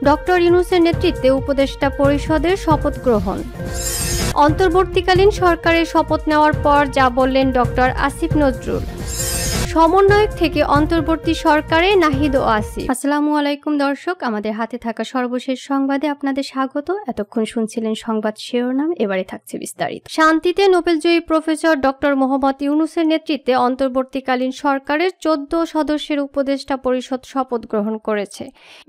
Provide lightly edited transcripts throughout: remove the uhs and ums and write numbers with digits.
Doctor ইউনূসের নেতৃত্বে উপদেষ্টা পরিষদের শপথ গ্রহণ। অন্তর্বর্তীকালীন সরকারের শপথ নেওয়ার পর যা বললেন ডক্টর আসিফ নজরুল। সমন্বয়ক থেকে অন্তর্বর্তী সরকারে নাহিদ ও আসিফ। আসসালামু আলাইকুম দর্শক, আমাদের হাতে থাকা সর্বশেষ সংবাদে আপনাদের স্বাগত। এতক্ষণ শুনছিলেন সংবাদ শিরোনাম, এবারে থাকছে বিস্তারিত। শান্তিতে নোবেলজয়ী প্রফেসর ডক্টর মোহাম্মদ ইউনূসের নেতৃত্বে অন্তর্বর্তীকালীন সরকারের 14 সদস্যের উপদেষ্টা পরিষদ শপথ গ্রহণ করেছে।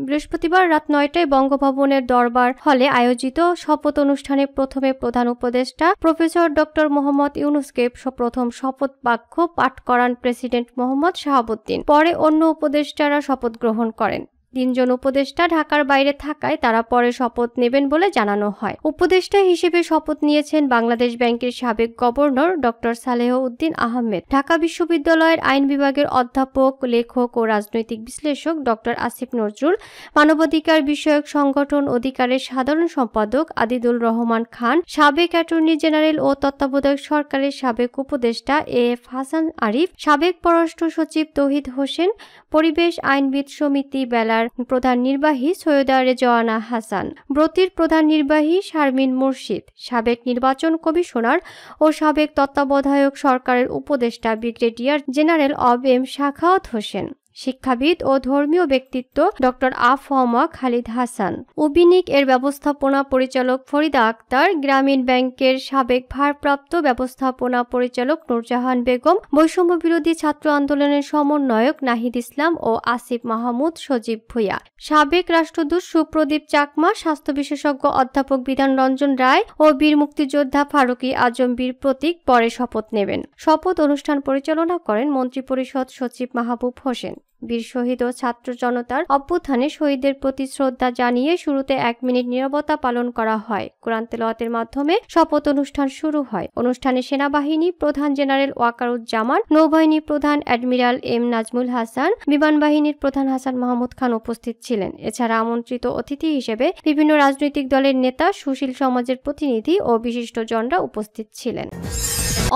বৃহস্পতিবার রাত 9টায় বঙ্গভবনের দরবার হলে আয়োজিত শপথ অনুষ্ঠানে প্রথমে প্রধান উপদেষ্টা প্রফেসর ডক্টর মোহাম্মদ ইউনূসকে প্রথম শপথ বাক্য পাঠ করান প্রেসিডেন্ট মোহাম্মদ শাহাবুদ্দিন। পরে অন্য উপদেষ্টারা শপথ গ্রহণ করেন। 3 জন উপদেষ্টা ঢাকার বাইরে থাকায় তারা পরে শপথ নেবেন বলে জানানো হয়। উপদেষ্টা হিসেবে শপথ নিয়েছেন বাংলাদেশ ব্যাংকের সাবেক গভর্নর ডক্টর সালেহ উদ্দিন আহমেদ, ঢাকা বিশ্ববিদ্যালয়ের আইন বিভাগের অধ্যাপক, লেখক ও রাজনৈতিক বিশ্লেষক ডক্টর আসিফ নজরুল, মানবাধিকার বিষয়ক সংগঠন অধিকারের সাধারণ সম্পাদক আদিদুল রহমান খান, সাবেক অ্যাটর্নি জেনারেল ও তত্ত্বাবধায়ক সরকারের সাবেক উপদেষ্টা এএফ হাসান আরিফ, সাবেক পররাষ্ট্র সচিব তৌহিদ হোসেন, পরিবেশ আইনবিদ সমিতি বেলার প্রধান নির্বাহী সৈয়দা রেজওয়ানা হাসান, ব্রতির প্রধান নির্বাহী শারমিন মুর্শিদ, সাবেক নির্বাচন কমিশনার ও সাবেক তত্ত্বাবধায়ক সরকারের উপদেষ্টা brigadier general M Sakhawat Hossain, শিক্ষাবিদ ও ধর্মীয় ব্যক্তিত্ব ডক্টর আ.ফ.ম. খালিদ হাসান, উবিনিক এর ব্যবস্থাপনা পরিচালক ফরিদা আক্তার, গ্রামীণ ব্যাংকের সাবেক ভারপ্রাপ্ত ব্যবস্থাপনা পরিচালক নূরজাহান বেগম, বৈষম্য বিরোধী ছাত্র আন্দোলনের সমন্বয়ক নাহিদ ইসলাম ও আসিফ মাহমুদ সজীব ভূঁইয়া, সাবেক রাষ্ট্রদূত সুপ্রদীপ চাকমা, স্বাস্থ্য বিশেষজ্ঞ অধ্যাপক বিধান রঞ্জন রায় ও বীর মুক্তিযোদ্ধা ফারুকী আজম বীর প্রতীক পরে শপথ নেবেন। শপথ অনুষ্ঠান পরিচালনা করেন মন্ত্রিপরিষদ সচিব মাহবুব হোসেন। বীর শহীদ ও ছাত্র জনতার অভ্যুত্থানে শহীদদের প্রতি শ্রদ্ধা জানিয়ে শুরুতে 1 মিনিট নীরবতা পালন করা হয়। কোরআন তেলাওয়াতের মাধ্যমে শপথ অনুষ্ঠান শুরু হয়। অনুষ্ঠানে সেনাবাহিনী প্রধান জেনারেল ওয়াকারুজ্জামান, নৌবাহিনী প্রধান অ্যাডমিরাল এম নাজমুল হাসান, বিমান বাহিনীর প্রধান হাসান মাহমুদ খান উপস্থিত ছিলেন। এছাড়া আমন্ত্রিত অতিথি হিসেবে বিভিন্ন রাজনৈতিক দলের নেতা, সুশীল সমাজের প্রতিনিধি ও বিশিষ্টজনরা উপস্থিত ছিলেন।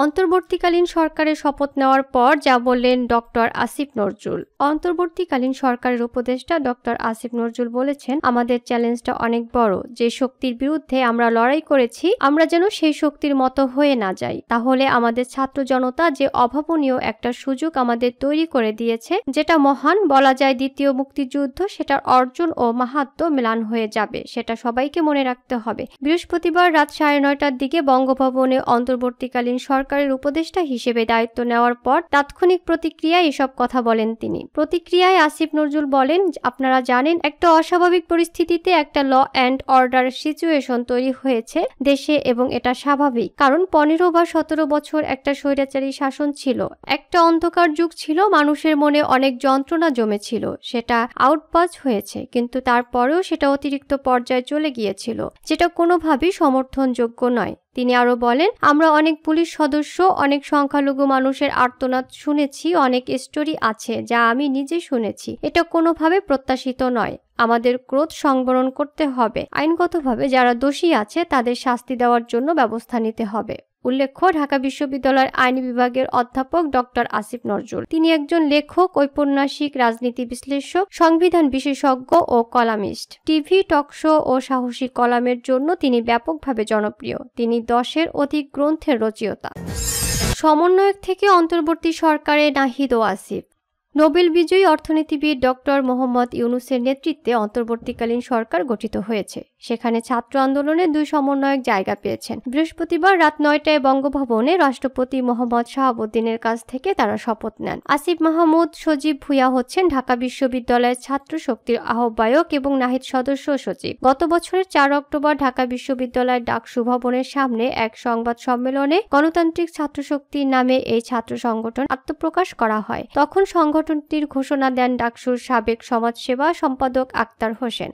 অন্তর্বর্তীকালীন সরকারের শপথ নেওয়ার পর যা বললেন ডক্টর আসিফ নজরুল। অন্তর্বর্তীকালীন সরকারের উপদেষ্টা ডক্টর আসিফ নজরুল বলেছেন, আমাদের চ্যালেঞ্জটা অনেক বড়। যে শক্তির বিরুদ্ধে আমরা লড়াই করেছি, আমরা যেন সেই শক্তির মতো হয়ে না যাই। তাহলে আমাদের ছাত্র জনতা যে অভাবনীয় একটা সুযোগ আমাদের তৈরি করে দিয়েছে, যেটা মহান বলা যায় দ্বিতীয় মুক্তিযুদ্ধ, সেটার অর্জন ও মাহাত্ম্য ম্লান হয়ে যাবে। সেটা সবাইকে মনে রাখতে হবে। বৃহস্পতিবার রাত 9:30টার দিকে বঙ্গভবনে অন্তর্বর্তীকালীন সরকারের উপদেষ্টা হিসেবে দায়িত্ব নেওয়ার পর তাৎক্ষণিক প্রতিক্রিয়ায় এসব কথা বলেন তিনি। প্রতিক্রিয়ায় আসিফ নজরুল বলেন, আপনারা জানেন একটা অস্বাভাবিক পরিস্থিতিতে একটা ল অ্যান্ড অর্ডার সিচুয়েশন তৈরি হয়েছে দেশে, এবং এটা স্বাভাবিক। কারণ 15 বা 17 বছর একটা স্বৈরাচারী শাসন ছিল, একটা অন্ধকার যুগ ছিল, মানুষের মনে অনেক যন্ত্রণা জমেছিল। সেটা আউটপাস হয়েছে, কিন্তু তারপরেও সেটা অতিরিক্ত পর্যায়ে চলে গিয়েছিল, যেটা কোনোভাবেই সমর্থনযোগ্য নয়। তিনি আরো বলেন, আমরা অনেক পুলিশ সদস্য, অনেক সংখ্যালঘু মানুষের আর্তনাদ শুনেছি, অনেক স্টোরি আছে যা আমি নিজে শুনেছি। এটা কোনোভাবে প্রত্যাশিত নয়। আমাদের ক্রোধ সংবরণ করতে হবে। আইনগতভাবে যারা দোষী আছে তাদের শাস্তি দেওয়ার জন্য ব্যবস্থা নিতে হবে। উল্লেখ্য, ঢাকা বিশ্ববিদ্যালয়ের আইন বিভাগের অধ্যাপক ডক্টর আসিফ নজরুল। তিনি একজন লেখক, ঔপন্যাসিক, রাজনীতি বিশ্লেষক, সংবিধান বিশেষজ্ঞ ও কলামিস্ট। টিভি, টকশো ও সাহসী কলামের জন্য তিনি ব্যাপকভাবে জনপ্রিয়। তিনি 10-এর অধিক গ্রন্থের রচয়িতা। সমন্বয়ক থেকে অন্তর্বর্তী সরকারে নাহিদ ও আসিফ। নোবেল বিজয়ী অর্থনীতিবিদ ডক্টর মোহাম্মদ ইউনূসের নেতৃত্বে অন্তর্বর্তীকালীন সরকার গঠিত হয়েছে। সেখানে ছাত্র আন্দোলনের 2 সমন্বয়ক জায়গা পেয়েছেন। বৃহস্পতিবার রাত 9টায় বঙ্গভবনে রাষ্ট্রপতি মোহাম্মদ শাহাবুদ্দিনের কাছ থেকে তারা শপথ নেন। আসিফ মাহমুদ সজীব ভূঁইয়া হচ্ছেন ঢাকা বিশ্ববিদ্যালয়ের ছাত্র শক্তির আহ্বায়ক এবং নাহিদ সদস্য সচিব। গত বছরের 4 অক্টোবর ঢাকা বিশ্ববিদ্যালয়ের ডাকসু ভবনের সামনে এক সংবাদ সম্মেলনে গণতান্ত্রিক ছাত্র শক্তির নামে এই ছাত্র সংগঠন আত্মপ্রকাশ করা হয়। তখন সংগঠনটির ঘোষণা দেন ডাকসুর সাবেক সমাজসেবা সম্পাদক আক্তার হোসেন।